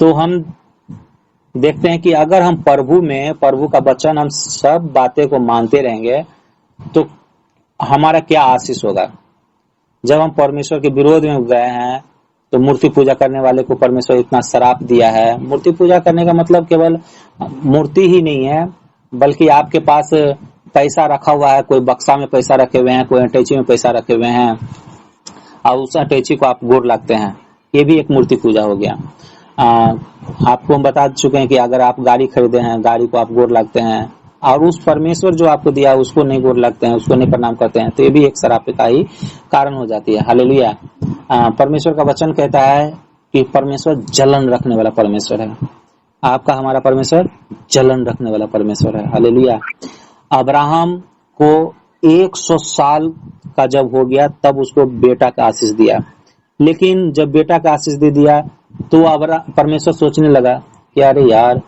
तो हम देखते हैं कि अगर हम प्रभु का वचन हम सब बातें को मानते रहेंगे तो हमारा क्या आशीष होगा। जब हम परमेश्वर के विरोध में गए हैं तो मूर्ति पूजा करने वाले को परमेश्वर इतना श्राप दिया है। मूर्ति पूजा करने का मतलब केवल मूर्ति ही नहीं है, बल्कि आपके पास पैसा रखा हुआ है, कोई बक्सा में पैसा रखे हुए हैं, कोई अटैची में पैसा रखे हुए हैं और उस अटैची को आप गोर लगते हैं, ये भी एक मूर्ति पूजा हो गया। आपको हम बता चुके हैं कि अगर आप गाड़ी खरीदे हैं, गाड़ी को आप गोर लगते हैं और उस परमेश्वर जो आपको दिया उसको नहीं गोर लगते हैं, उसको नहीं प्रणाम करते हैं, तो ये भी एक श्राप का ही कारण हो जाती है। हालेलुया। परमेश्वर का वचन कहता है कि परमेश्वर जलन रखने वाला परमेश्वर है। आपका हमारा परमेश्वर जलन रखने वाला परमेश्वर है। हालेलुया। अब्राहम को 100 साल का जब हो गया तब उसको बेटा का आशीष दिया, लेकिन जब बेटा का आशीष दे दिया तो परमेश्वर सोचने लगा कि अरे यार,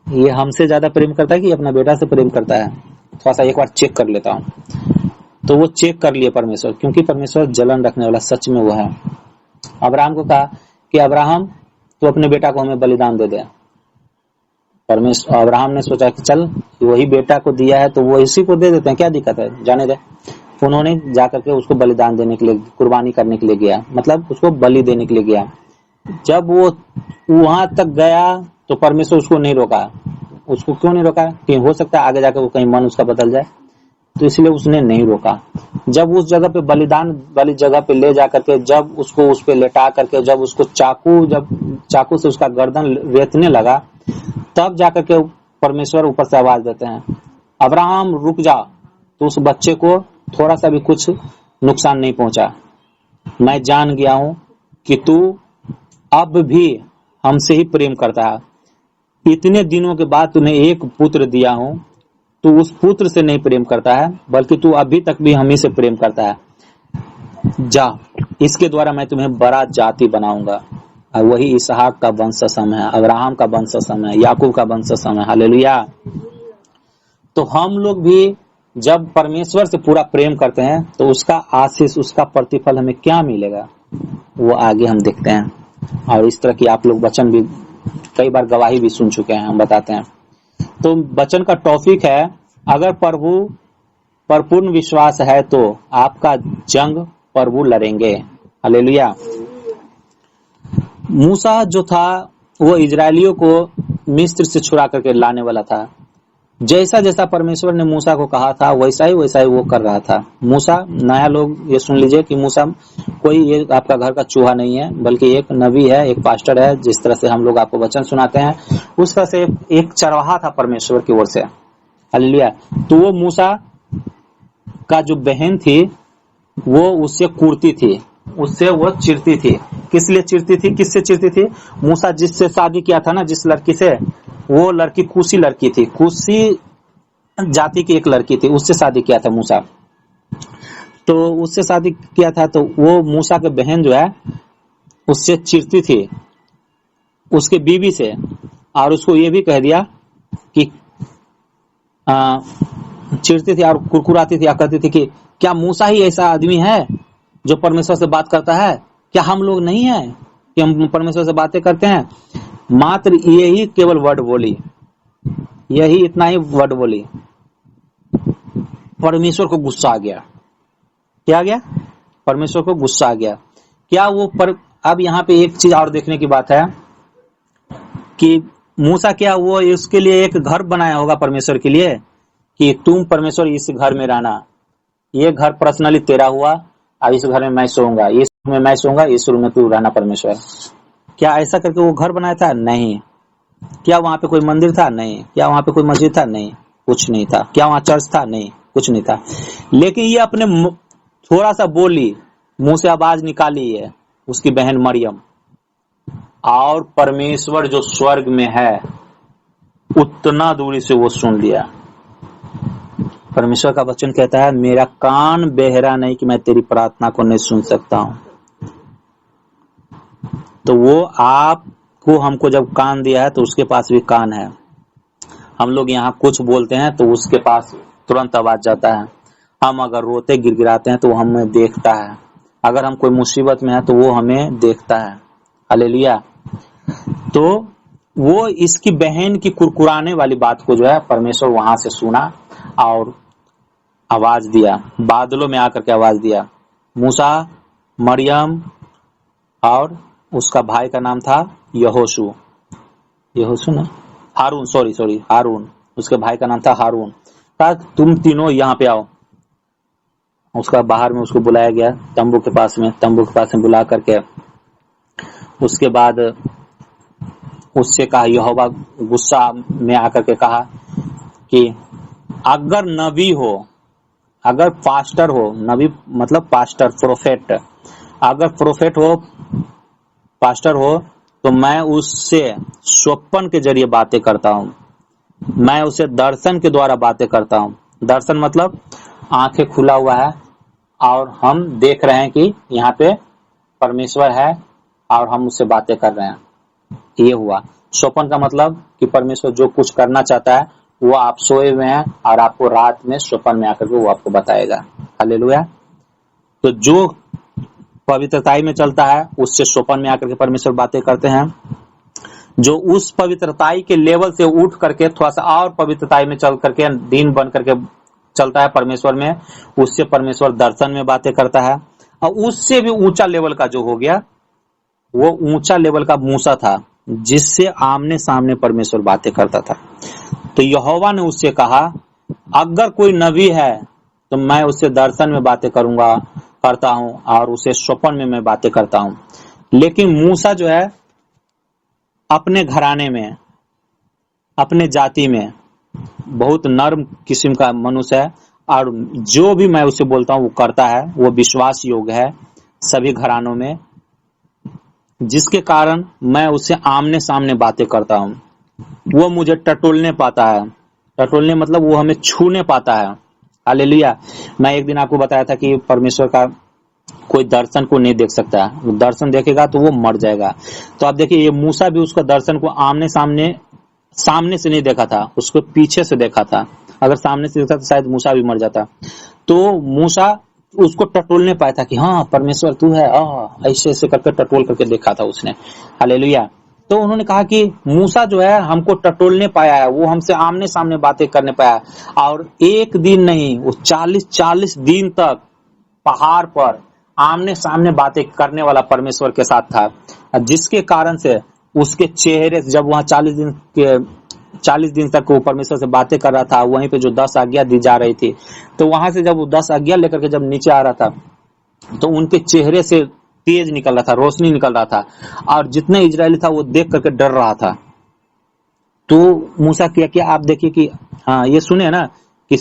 ये हमसे ज्यादा प्रेम करता है कि अपना बेटा से प्रेम करता है, थोड़ा सा एक बार चेक कर लेता हूँ। तो वो चेक कर लिए परमेश्वर, क्योंकि परमेश्वर जलन रखने वाला सच में वो है। अब्राहम को कहा कि अब्राहम तो अपने बेटा को हमें बलिदान दे दे। परमेश्वर अब्राहम ने सोचा कि चल वही बेटा को दिया है तो वो इसी को दे देते हैं, क्या दिक्कत है, जाने दे। उन्होंने जाकर के उसको बलिदान देने के लिए, कुर्बानी करने के लिए गया, मतलब उसको बलि देने के लिए गया। जब वो वहां तक गया तो परमेश्वर उसको नहीं रोका। उसको क्यों नहीं रोका? कि हो सकता है आगे जाकर वो कहीं मन उसका बदल जाए, तो इसलिए उसने नहीं रोका। जब उस जगह पे बलिदान वाली जगह पे ले जा करके, जब उसको उस पे लेटा करके, जब उसको चाकू से उसका गर्दन रेतने लगा, तब जाकर के परमेश्वर ऊपर से आवाज देते हैं, अब्राहम रुक जा। तो उस बच्चे को थोड़ा सा भी कुछ नुकसान नहीं पहुंचा। मैं जान गया हूं कि तू अब भी हमसे ही प्रेम करता है। इतने दिनों के बाद तूने एक पुत्र दिया हूं, तू उस पुत्र से नहीं प्रेम करता है, बल्कि तू अभी तक भी हम ही से प्रेम करता है। जा, इसके द्वारा मैं तुम्हें बड़ा जाति बनाऊंगा। और वही इसहाक का वंशसम है, अब्राहम का वंशसम है, याकूब का वंशसम है। हालेलुया। तो हम लोग भी जब परमेश्वर से पूरा प्रेम करते हैं तो उसका आशीष, उसका प्रतिफल हमें क्या मिलेगा वो आगे हम देखते हैं। और इस तरह की आप लोग वचन भी कई बार गवाही भी सुन चुके हैं, हम बताते हैं। तो वचन का टॉपिक है, अगर प्रभु पर पूर्ण विश्वास है तो आपका जंग प्रभु लड़ेंगे। हालेलुया। मूसा जो था वो इजरायलियों को मिस्र से छुड़ा करके लाने वाला था। जैसा जैसा परमेश्वर ने मूसा को कहा था वैसा ही वो कर रहा था। मूसा, नया लोग ये सुन लीजिए कि मूसा कोई ये आपका घर का चूहा नहीं है, बल्कि एक नबी है, एक पास्टर है। जिस तरह से हम लोग आपको वचन सुनाते हैं उस तरह से एक चरवाहा था परमेश्वर की ओर से। हालेलुया। तो वो मूसा का जो बहन थी वो उससे कूटती थी, उससे वो चिढ़ती थी। किस लिए चिढ़ती थी, किससे चिढ़ती थी? मूसा जिससे शादी किया था ना, जिस लड़की से, वो लड़की कुशी लड़की थी, कुशी जाति की एक लड़की थी, उससे शादी किया था मूसा। तो उससे शादी किया था तो वो मूसा के बहन जो है उससे चिढ़ती थी, उसके बीवी से, और उसको ये भी कह दिया कि चिढ़ती थी और कुरकुराती थी, कहती थी कि क्या मूसा ही ऐसा आदमी है जो परमेश्वर से बात करता है? क्या हम लोग नहीं है कि हम परमेश्वर से बातें करते हैं? मात्र यही केवल वर्ड बोली, यही इतना ही वर्ड बोली, परमेश्वर को गुस्सा आ गया। क्या आ गया? परमेश्वर को गुस्सा आ गया। क्या वो अब यहाँ पे एक चीज और देखने की बात है कि मूसा, क्या वो इसके लिए एक घर बनाया होगा परमेश्वर के लिए कि तुम परमेश्वर इस घर में रहना, ये घर पर्सनली तेरा हुआ और इस घर में मैं सोऊंगा, इस रूम में मैं सोऊंगा, इस रूम में तू रहना परमेश्वर? क्या ऐसा करके वो घर बनाया था? नहीं। क्या वहां पे कोई मंदिर था? नहीं। क्या वहां पे कोई मस्जिद था? नहीं, कुछ नहीं था। क्या वहां चर्च था? नहीं, कुछ नहीं था। लेकिन ये अपने थोड़ा सा बोली, मुंह से आवाज निकाली है उसकी बहन मरियम, और परमेश्वर जो स्वर्ग में है उतना दूरी से वो सुन लिया। परमेश्वर का वचन कहता है, मेरा कान बहरा नहीं कि मैं तेरी प्रार्थना को नहीं सुन सकता हूं। तो वो आपको, हमको जब कान दिया है तो उसके पास भी कान है। हम लोग यहाँ कुछ बोलते हैं तो उसके पास तुरंत आवाज जाता है। हम अगर रोते गिड़गिड़ाते हैं तो वो हमें देखता है। अगर हम कोई मुसीबत में है तो वो हमें देखता है। हालेलुया। तो वो इसकी बहन की कुरकुराने वाली बात को जो है परमेश्वर वहां से सुना और आवाज दिया, बादलों में आकर के आवाज दिया। मूसा, मरियम और उसका भाई का नाम था यहोशू, यहोशू ना, हारून, सॉरी हारून, उसके भाई का नाम था हारून। कहा तुम तीनों यहाँ पे आओ। उसका बाहर में उसको बुलाया गया तंबू के पास में बुला करके उसके बाद उससे कहा, यहोवा गुस्सा में आकर के कहा कि अगर नबी हो, अगर पास्टर हो, नबी मतलब पास्टर, प्रोफेट, अगर प्रोफेट हो, पास्टर हो, तो मैं उससे स्वप्न के जरिए बातें करता हूं, मैं उसे दर्शन के द्वारा बातें करता हूं। दर्शन मतलब आंखें खुला हुआ है और हम देख रहे हैं कि यहाँ पे परमेश्वर है और हम उससे बातें कर रहे हैं, ये हुआ। स्वप्न का मतलब कि परमेश्वर जो कुछ करना चाहता है वो आप सोए हुए हैं और आपको रात में स्वप्न में आकर के वो आपको बताएगा। हालेलुया। तो जो पवित्रताई में चलता है उससे स्वप्न में आकर के परमेश्वर बातें करते हैं। जो उस पवित्रताई के लेवल से उठ करके थोड़ा सा और पवित्रताई में चल करके दिन बन करके चलता है परमेश्वर में, उससे परमेश्वर दर्शन में बातें करता है। और उससे भी ऊंचा लेवल का जो हो गया, वो ऊंचा लेवल का मूसा था जिससे आमने सामने परमेश्वर बातें करता था। तो यहोवा ने उससे कहा अगर कोई नबी है तो मैं उससे दर्शन में बातें करता हूं और उसे स्वप्न में मैं बातें करता हूं। लेकिन मूसा जो है अपने घराने में, अपने जाति में बहुत नर्म किस्म का मनुष्य है और जो भी मैं उसे बोलता हूं वो करता है, वो विश्वास योग्य है सभी घरानों में, जिसके कारण मैं उससे आमने सामने बातें करता हूं। वो मुझे टटोलने पाता है, टटोलने मतलब वो हमें छूने पाता है। हालेलुया। मैं एक दिन आपको बताया था कि परमेश्वर का कोई दर्शन को नहीं देख सकता, वो दर्शन देखेगा तो वो मर जाएगा। तो आप देखिए ये मूसा भी उसका दर्शन को आमने सामने से नहीं देखा था, उसको पीछे से देखा था। अगर सामने से देखता तो शायद मूसा भी मर जाता। तो मूसा उसको टटोलने पाया था कि हाँ परमेश्वर तू है, ऐसे ऐसे करके टटोल करके देखा था उसने। हालेलुया। तो उन्होंने कहा कि मूसा जो है हमको टटोलने पाया है, वो हमसे आमने सामने बातें करने पाया है। और एक दिन नहीं, वो 40 दिन तक पहाड़ पर आमने सामने बातें करने वाला परमेश्वर के साथ था, जिसके कारण से उसके चेहरे से जब वहां 40 दिन तक वो परमेश्वर से बातें कर रहा था, वहीं पे जो 10 आज्ञा दी जा रही थी, तो वहां से जब वो 10 आज्ञा लेकर के जब नीचे आ रहा था तो उनके चेहरे से तेज निकल रहा था, रोशनी निकल रहा था और जितने इजरायली था वो देख करके डर रहा था। तो मूसा किया कि आप देखिए कि हाँ ये सुने ना कि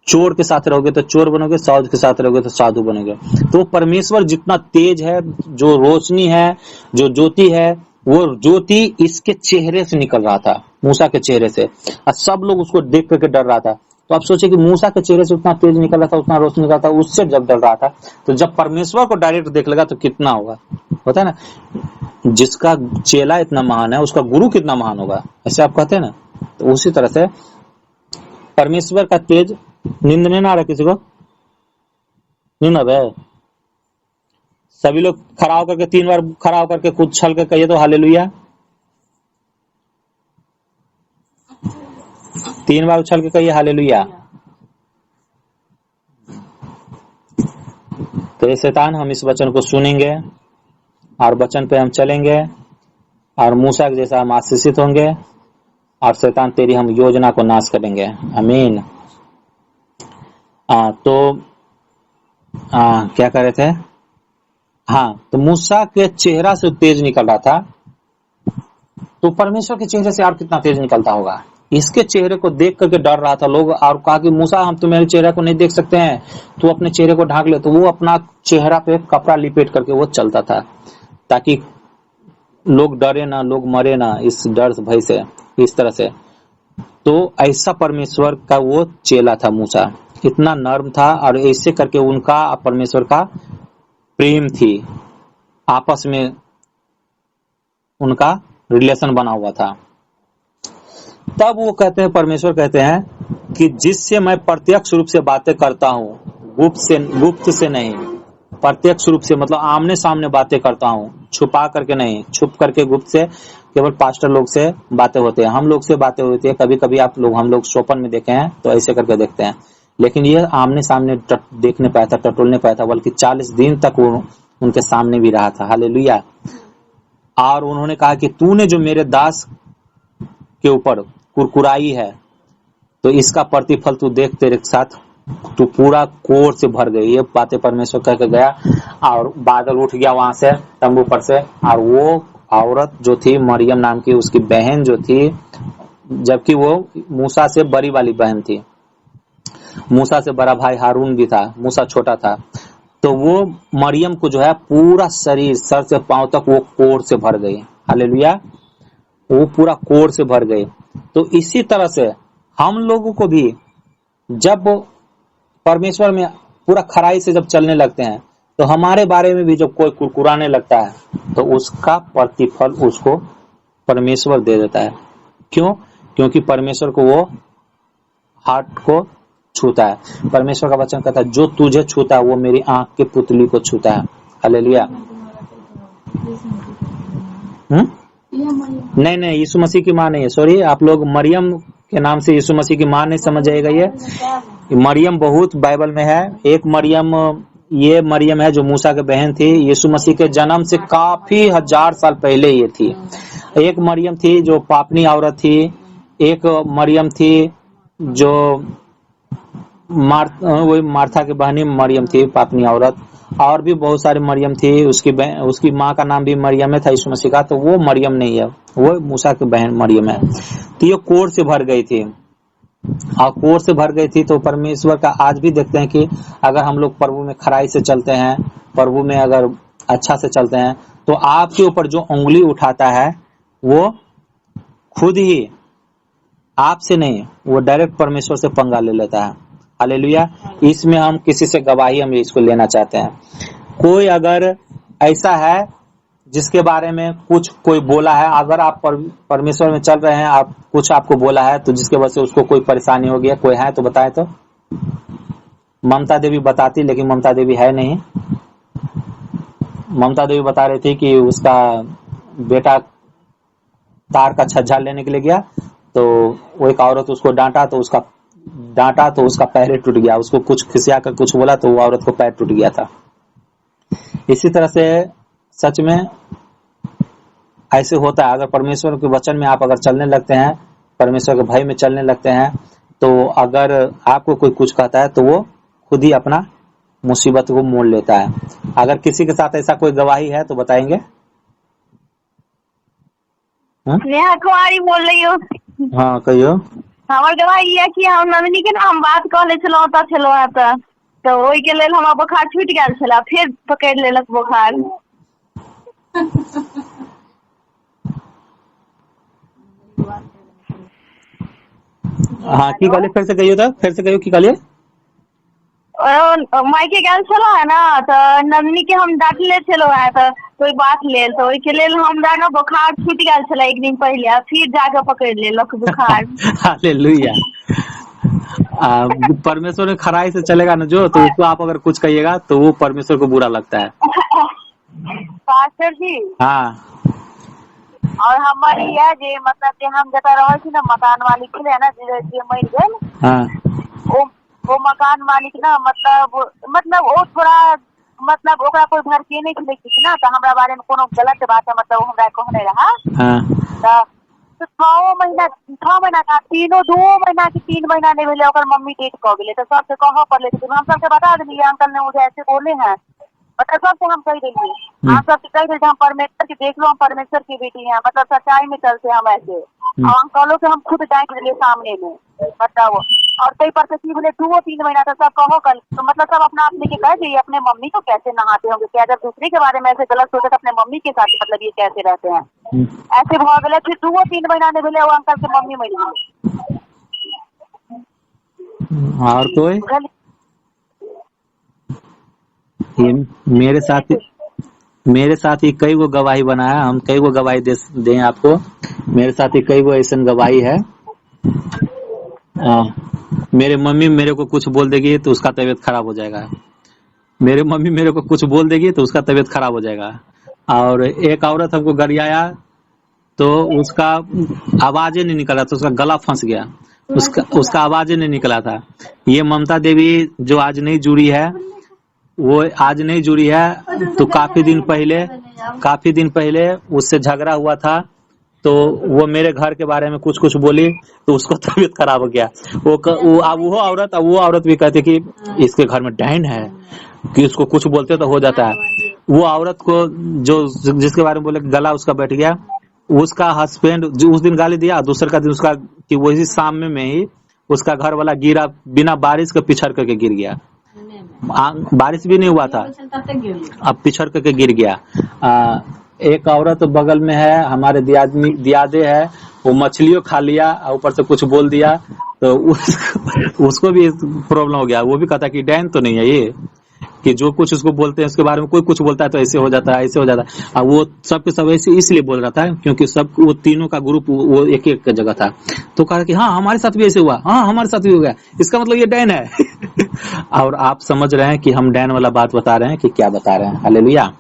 चोर के साथ रहोगे तो चोर बनोगे, साधु के साथ रहोगे तो साधु बनोगे। तो परमेश्वर जितना तेज है, जो रोशनी है, जो ज्योति है, वो ज्योति इसके चेहरे से निकल रहा था, मूसा के चेहरे से, और सब लोग उसको देख करके डर रहा था। तो आप सोचिए कि मूसा के चेहरे से उतना तेज निकल रहा था, उतना रोशनी निकल रहा था, उससे जब डर रहा था तो जब परमेश्वर को डायरेक्ट देख लेगा तो कितना होगा, होता है ना। जिसका चेला इतना महान है उसका गुरु कितना महान होगा, ऐसे आप कहते हैं ना। तो उसी तरह से परमेश्वर का तेज, नींद नहीं आ रहा किसी को, नींद अब है। सभी लोग खड़ा होकर के 3 बार खड़ा होकर के खुद छल के कहिए तो हालेलुया। 3 बार उछल के कहिए हालेलुया। तो ये शैतान, हम इस वचन को सुनेंगे और वचन पे हम चलेंगे और मूसा के जैसा हम आशीषित होंगे और शैतान तेरी हम योजना को नाश करेंगे। आमीन। तो क्या कर रहे थे? हाँ, तो मूसा के चेहरा से तेज निकल रहा था, तो परमेश्वर के चेहरे से और कितना तेज निकलता होगा। इसके चेहरे को देख करके डर रहा था लोग और कहा कि मूसा हम तो मेरे चेहरे को नहीं देख सकते हैं, तू अपने चेहरे को ढांक ले। तो वो अपना चेहरा पे कपड़ा लिपेट करके वो चलता था ताकि लोग डरे ना, लोग मरे ना इस डर भय से, इस तरह से। तो ऐसा परमेश्वर का वो चेला था मूसा, इतना नर्म था और ऐसे करके उनका परमेश्वर का प्रेम थी, आपस में उनका रिलेशन बना हुआ था। तब वो कहते हैं, परमेश्वर कहते हैं कि जिससे मैं प्रत्यक्ष रूप से बातें करता हूँ, गुप्त से नहीं। प्रत्यक्ष रूप से, मतलब आमने सामने बातें करता हूँ, छुपा करके नहीं, छुप करके गुप्त से केवल पास्टर लोग से बातें होते हैं, हम लोग से बातें होती है। कभी कभी आप लोग, हम लोग सोपन में देखे हैं तो ऐसे करके देखते हैं, लेकिन ये आमने सामने देखने पाया था, टटोलने पाया था, बल्कि 40 दिन तक वो उनके सामने भी रहा था। हालेलुया। और उन्होंने कहा कि तूने जो मेरे दास के ऊपर कुरकुराई है, तो इसका प्रतिफल तू देख, तेरे साथ तू पूरा कोर से भर गई। ये बातें परमेश्वर कह के गया, और बादल उठ गया वहां से तंबू पर से, और वो औरत जो थी मरियम नाम की, उसकी बहन जो थी, जबकि वो मूसा से बड़ी वाली बहन थी, मूसा से बड़ा भाई हारून भी था, मूसा छोटा था, तो वो मरियम को जो है पूरा शरीर सर से पांव तक वो कोर से भर गई। हालेलुया, वो पूरा कोर से भर गई। तो इसी तरह से हम लोगों को भी जब परमेश्वर में पूरा खराई से जब चलने लगते हैं, तो हमारे बारे में भी जब कोई कुरकुराने लगता है, तो उसका प्रतिफल उसको परमेश्वर दे देता है। क्यों? क्योंकि परमेश्वर को वो हार्ट को छूता है। परमेश्वर का वचन कहता है, जो तुझे छूता है वो मेरी आंख के पुतली को छूता है। हालेलुया। नहीं नहीं, यीशु मसीह की मां नहीं है, सॉरी, आप लोग मरियम के नाम से यीशु मसीह की मां नहीं समझ जाएगा। ये मरियम बहुत बाइबल में है। एक मरियम, ये मरियम है जो मूसा के बहन थी, यीशु मसीह के जन्म से काफी 1000 साल पहले ये थी। एक मरियम थी जो पापनी औरत थी, एक मरियम थी जो वही मार्था की बहनी मरियम थी, पापनी औरत, और भी बहुत सारी मरियम थी। उसकी माँ का नाम भी मरियम है था, यीशु मसीह का, तो वो मरियम नहीं है, वो मूसा की बहन मरियम है। तो ये कोर से भर गई थी, और कोर से भर गई थी। तो परमेश्वर का आज भी देखते हैं कि अगर हम लोग प्रभु में खराई से चलते हैं, प्रभु में अगर अच्छा से चलते हैं, तो आपके ऊपर जो उंगली उठाता है वो खुद ही आपसे नहीं, वो डायरेक्ट परमेश्वर से पंगा ले लेता है। हालेलुया। इसमें हम किसी से गवाही हम इसको लेना चाहते हैं। कोई अगर ऐसा है जिसके बारे में कुछ कोई बोला है, अगर आप परमेश्वर में चल रहे हैं, आप कुछ आपको बोला है, तो जिसके वजह से उसको कोई परेशानी हो गया, कोई है तो बताए। तो ममता देवी बताती, लेकिन ममता देवी है नहीं। ममता देवी बता रही थी कि उसका बेटा तार का छज्जा लेने के लिए गया, तो वो एक औरत उसको डांटा, तो उसका पैर टूट गया। उसको कुछ खिसिया कर कुछ बोला, तो वो औरत को पैर टूट गया था। इसी तरह से सच में ऐसे होता है। अगर परमेश्वर के वचन में आप अगर चलने लगते हैं, परमेश्वर के भय में चलने लगते हैं, तो अगर आपको कोई कुछ कहता है, तो वो खुद ही अपना मुसीबत को मोड़ लेता है। अगर किसी के साथ ऐसा कोई गवाही है तो बताएंगे। नेहा कुमारी बोल रही हूँ। हाँ कहियो। हमार गवाही है कि हम नंदिनी के नाम बात कह ले चलो तो ओई के लेल हमार बुखार छूट गया छला, फिर पकड़ लेलक बुखार। हाँ की कहलिए, फिर से कहियो, तो फिर से कहियो की कहलिए। मायके गल छलो है ना, तो नंदिनी के हम डांटले छलो है, तो कोई बात लेल, तो ओई के लेल हमरा ना बुखार छूट गया छला एक दिन पहले, फिर जाके पकड़ लेलक बुखार। हालेलुया। परमेश्वर में खराई से चलेगा ना जो, तो उसको आप अगर कुछ कहिएगा तो वो परमेश्वर को बुरा लगता है। पास्टर जी। हाँ। और हमारी है जे मतलब जे हम जता रहे छी ना, मकान मालिक के है ना, जे मर गए, हाँ। वो मकान मालिक ना मतलब वो थोड़ा मतलब ओकरा कोई घर के नहीं खिले की ना, तो हमरा बारे में कोनो गलत बात है, मतलब वो हमरा कहने रहा। हाँ। तो 6 महीना का 2 महीना की 3 महीना नहीं मिले, ओकर मम्मी डेट कह गए, तो सबसे कह पड़े, तो हम सबसे बता दिए, अंकल ने मुझे ऐसे बोले हैं, मतलब सबसे हम कह देंगे, हम सबसे कह देते हम परमेश्वर की देख लो, हम परमेश्वर की बेटी हैं, मतलब सच्चाई में चलते हम ऐसे। और अंकलों से हम खुद डांट दिए सामने में, बताओ। और कई पर से बोले 2-3 महीना तो सब कहो कल, तो मतलब सब अपना आप लेके कह दिए, अपने मम्मी को कैसे नहाते होंगे, क्या जब दूसरे के बारे में ऐसे गलत सोचे, तो अपने मम्मी के साथ मतलब ये कैसे रहते हैं, ऐसे भाग गए। फिर 2-3 महीना नहीं मिले, वो अंकल के मम्मी मरी गई। और कोई मेरे साथ ही कई गो गवाही बनाया, हम कई गो गवाही दें आपको। मेरे साथ ही कई गो ऐसा गवाही है। मेरे मम्मी मेरे को कुछ बोल देगी तो उसका तबीयत खराब हो जाएगा। मेरे मम्मी मेरे को कुछ बोल देगी तो उसका तबीयत खराब हो जाएगा। और एक औरत हमको गरियाया तो उसका आवाज ही नहीं निकला, तो उसका गला फंस गया, उसका उसका आवाज ही नहीं निकला था। ये ममता देवी जो आज नहीं जुड़ी है, वो आज नहीं जुड़ी है, तो काफी दिन पहले उससे झगड़ा हुआ था, तो वो मेरे घर के बारे में कुछ कुछ बोली, तो उसको तबीयत खराब हो गया। वो औरत भी कहती कि इसके घर में डायन है, कि उसको कुछ बोलते तो हो जाता है। वो औरत को जो जिसके बारे में बोले गला उसका बैठ गया, उसका हस्बैंड जो उस दिन गाली दिया, दूसरे का दिन उसका कि वही शाम में ही उसका घर वाला गिरा, बिना बारिश के पिछड़ करके गिर गया। बारिश भी नहीं हुआ था, अब पिछड़ करके गिर गया। एक औरत बगल में है, हमारे दियादे है, वो मछलियों खा लिया, ऊपर से कुछ बोल दिया, तो उसको भी प्रॉब्लम हो गया। वो भी कहता कि डैन तो नहीं है ये, कि जो कुछ उसको बोलते हैं उसके बारे में, कोई कुछ बोलता है तो ऐसे हो जाता है, ऐसे हो जाता है। और वो सबके सब ऐसे इसलिए बोल रहा था क्योंकि सब वो तीनों का ग्रुप वो एक एक जगह था, तो कहा कि हाँ हमारे साथ भी ऐसे हुआ, हाँ हमारे साथ भी हो गया, इसका मतलब ये डैन है। और आप समझ रहे हैं कि हम डैन वाला बात बता रहे हैं कि क्या बता रहे हैं। हालेलुया।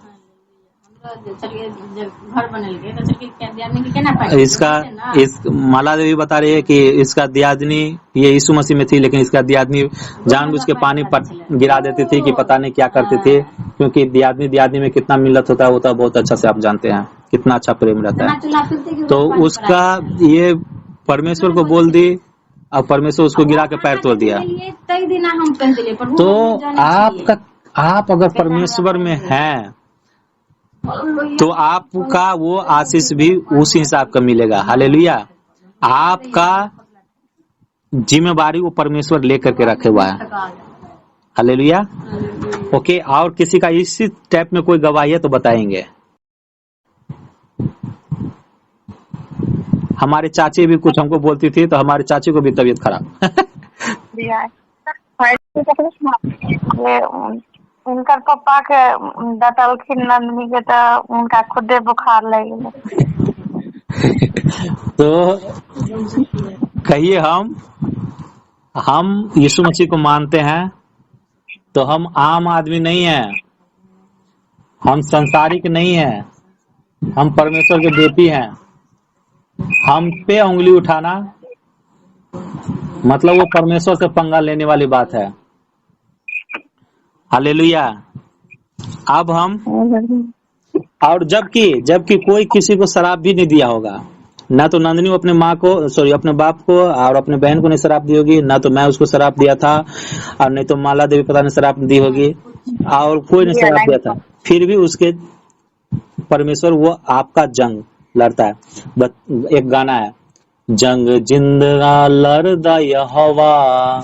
इसका इस माला देवी बता रही है कि इसका दियादनी ये यीशु मसीह में थी, लेकिन इसका दियादनी जानबूझ के पानी पर गिरा देती थी कि पता नहीं क्या करती थी, क्योंकि दियादनी में कितना मिलत होता है वो तो बहुत अच्छा से आप जानते हैं, कितना अच्छा प्रेम रहता है। तो उसका ये परमेश्वर को बोल दी और परमेश्वर उसको गिरा के पैर तोड़ दिया। तो आप अगर परमेश्वर में हैं तो आपका वो आशीष भी उस हिसाब का मिलेगा। हालेलुया। आपका जिम्मेवारी वो परमेश्वर लेकर के रखे हुआ है। हालेलुया। ओके, और किसी का इसी टाइप में कोई गवाही है तो बताएंगे। हमारे चाची भी कुछ हमको बोलती थी, तो हमारे चाची को भी तबीयत खराब। उनका पापा के दतलखिन नंदनी के, तो उनका खुदे बुखार लग गया। तो कहिए हम यीशु मसीह को मानते हैं, तो हम आम आदमी नहीं है, हम संसारिक नहीं है, हम परमेश्वर के बेटी हैं। हम पे उंगली उठाना मतलब वो परमेश्वर से पंगा लेने वाली बात है। हालेलुया। अब हम और जबकि कोई किसी को शराब भी नहीं दिया होगा, ना तो नंदनी अपने अपने बाप को और अपने बहन को नहीं शराब दी होगी, ना तो मैं उसको शराब दिया था, और नहीं तो माला देवी पता नहीं शराब दी होगी, और कोई नहीं शराब दिया था। फिर भी उसके परमेश्वर वो आपका जंग लड़ता है। एक गाना है, जंग जिंदगा लड़दा यहोवा,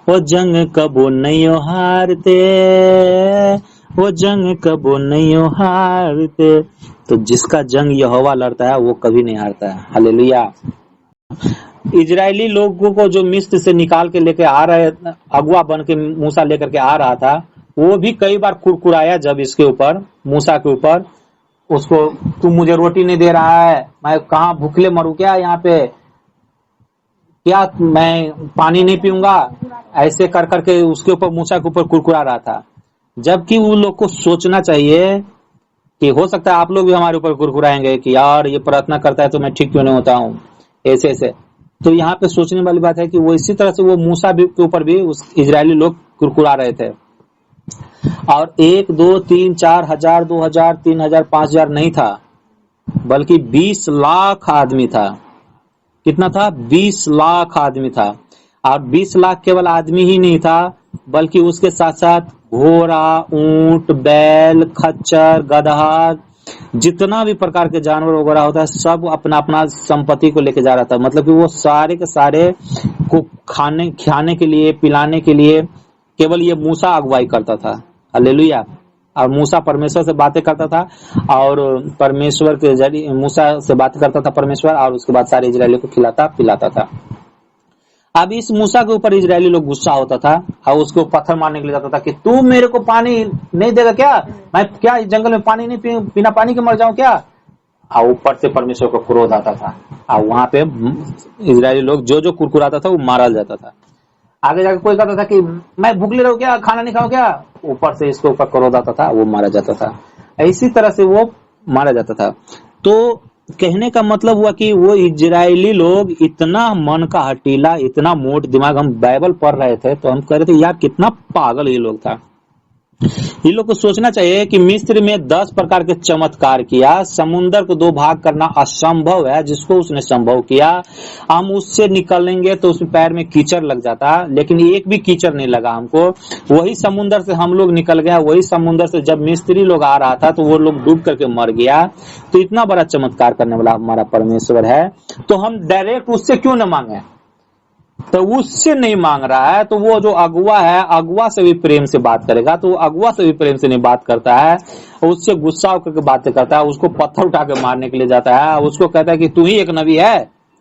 वो जंग कबो नहीं हारते, वो जंग कबो नहीं हारते। तो जिसका जंग यहोवा लड़ता है वो कभी नहीं हारता है। हालेलुया। इजरायली लोगों को जो मिस्र से निकाल के लेके आ रहे, अगुआ बन के मूसा लेकर के आ रहा था, वो भी कई बार कुरकुराया जब इसके ऊपर, मूसा के ऊपर, उसको तू मुझे रोटी नहीं दे रहा है, मैं कहाँ भूखले मरूं क्या यहाँ पे, क्या मैं पानी नहीं पीऊंगा, ऐसे कर करके उसके ऊपर मूसा के ऊपर कुरकुरा रहा था। जबकि उन लोग को सोचना चाहिए कि हो सकता है आप लोग भी हमारे ऊपर कुरकुराएंगे कि यार ये प्रार्थना करता है तो मैं ठीक क्यों नहीं होता हूँ, ऐसे ऐसे। तो यहाँ पे सोचने वाली बात है कि वो इसी तरह से वो मूसा के ऊपर भी उस इजरायली लोग कुरकुरा रहे थे। और 1 2 3 4 हजार 2000 3000 5000 नहीं था, बल्कि 20 लाख आदमी था। कितना था? 20 लाख आदमी था। और 20 लाख केवल आदमी ही नहीं था, बल्कि उसके साथ साथ घोड़ा, ऊंट, बैल, खच्चर, गधा, जितना भी प्रकार के जानवर वगैरह होता है, सब अपना अपना संपत्ति को लेके जा रहा था। मतलब कि वो सारे के सारे को खाने के लिए, पिलाने के लिए केवल ये मूसा अगुवाई करता था। हालेलुया। और मूसा परमेश्वर से बातें करता था, और परमेश्वर के जरिए मूसा से बातें करता था परमेश्वर, और उसके बाद सारे इजरायलियों को खिलाता पिलाता था। अब इस मूसा के ऊपर इजरायली लोग गुस्सा होता था और उसको पत्थर मारने के लिए जाता था कि तू मेरे को पानी नहीं देगा क्या, मैं क्या जंगल में पानी नहीं बिना पानी के मर जाऊं क्या। और ऊपर से परमेश्वर को क्रोध आता था, और वहां पे इजरायली लोग जो जो कुरकुराता था वो मारा जाता था। आगे जाके कोई कहता था कि मैं भूखले रहूं क्या, खाना नहीं खाऊं क्या, ऊपर से इसके ऊपर क्रोध आता था, वो मारा जाता था। इसी तरह से वो मारा जाता था। तो कहने का मतलब हुआ कि वो इजरायली लोग इतना मन का हटीला, इतना मोट दिमाग, हम बाइबल पढ़ रहे थे तो हम कह रहे थे यार कितना पागल ये लोग था। ये लोग को सोचना चाहिए कि मिस्र में 10 प्रकार के चमत्कार किया, समुन्दर को 2 भाग करना असंभव है, जिसको उसने संभव किया। हम उससे निकलेंगे तो उसमें पैर में कीचड़ लग जाता, लेकिन एक भी कीचड़ नहीं लगा हमको। वही समुन्दर से हम लोग निकल गया, वही समुन्दर से जब मिस्त्री लोग आ रहा था तो वो लोग डूब करके मर गया। तो इतना बड़ा चमत्कार करने वाला हमारा परमेश्वर है, तो हम डायरेक्ट उससे क्यों न मांगे? तो उससे नहीं मांग रहा है तो वो जो अगुआ है, अगुआ से भी प्रेम से बात करेगा, तो वो अगुआ से भी प्रेम से नहीं बात करता है, उससे गुस्सा होकर के बातें करता है, उसको पत्थर उठा के मारने के लिए जाता है, उसको कहता है कि तू ही एक नबी है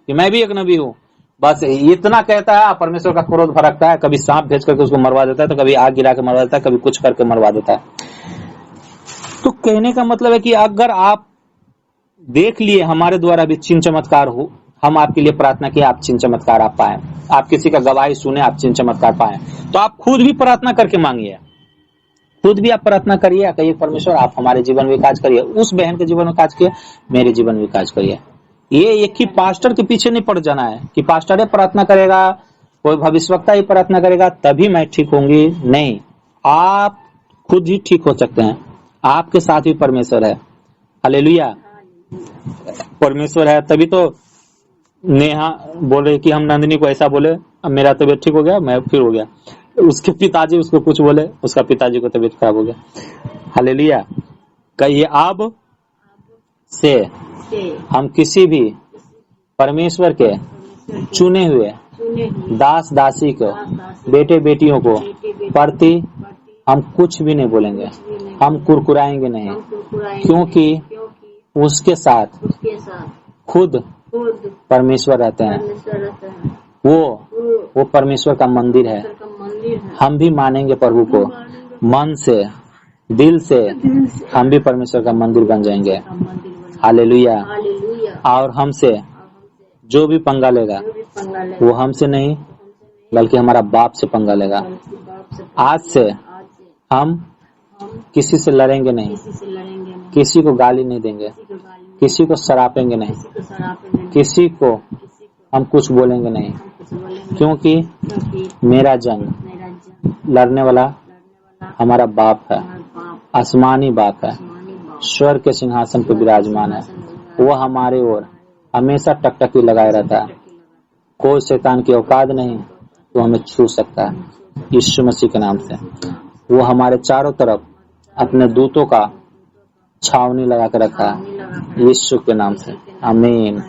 कि मैं भी एक नबी हूँ, बस इतना कहता है। परमेश्वर का क्रोध भड़कता है, कभी सांप भेज करके उसको मरवा देता है, तो कभी आग गिरा के मरवा देता है, कभी कुछ करके मरवा देता है। तो कहने का मतलब है कि अगर आप देख लिए हमारे द्वारा भी चिन्ह चमत्कार हो, हम आपके लिए प्रार्थना किए, आप चिन्ह चमत्कार आप पाए, आप किसी का गवाही सुने, आप चिन्ह चमत्कार पाए, तो आप खुद भी प्रार्थना करके मांगिए, खुद भी आप प्रार्थना करिए, कहिए परमेश्वर आप हमारे जीवन में काज करिए, उस बहन के जीवन में काज किए, मेरे जीवन में काज करिए। ये एक ही पास्टर के पीछे नहीं पड़ जाना है कि पास्टर प्रार्थना करेगा, कोई भविष्यवक्ता ही प्रार्थना करेगा तभी मैं ठीक होंगी, नहीं, आप खुद ही ठीक हो सकते हैं। आपके साथ भी परमेश्वर है। हालेलुया, परमेश्वर है। तभी तो नेहा बोले कि हम नंदिनी को ऐसा बोले, अब मेरा तबीयत ठीक हो गया, मैं फिर हो गया। उसके पिताजी उसको कुछ बोले, उसका पिताजी को तबीयत खराब हो गया। हालेलुया। कहिए अब से हम किसी भी परमेश्वर के चुने हुए दास दासी को, बेटे बेटियों को प्रति हम कुछ भी नहीं बोलेंगे, हम कुरकुराएंगे नहीं, क्योंकि उसके साथ खुद परमेश्वर रहते हैं। वो परमेश्वर का मंदिर है। हम भी मानेंगे प्रभु को मन से, दिल से, हम भी परमेश्वर का मंदिर बन जाएंगे। हालेलुया। और हमसे जो भी पंगा लेगा वो हमसे नहीं बल्कि हमारा बाप से पंगा लेगा। आज से हम किसी से लड़ेंगे नहीं, किसी को गाली नहीं देंगे, किसी को सरापेंगे नहीं, किसी को हम कुछ बोलेंगे नहीं, क्योंकि मेरा जन्म लड़ने वाला हमारा बाप है, आसमानी बाप है, स्वर्ग के सिंहासन पर विराजमान है। वो हमारे ओर हमेशा टकटकी लगाए रहता है। कोई शैतान की औकात नहीं तो हमें छू सकता है, यीशु मसीह के नाम से। वो हमारे चारों तरफ अपने दूतों का छावनी लगा के रखा है, यीशु के नाम से। आमीन।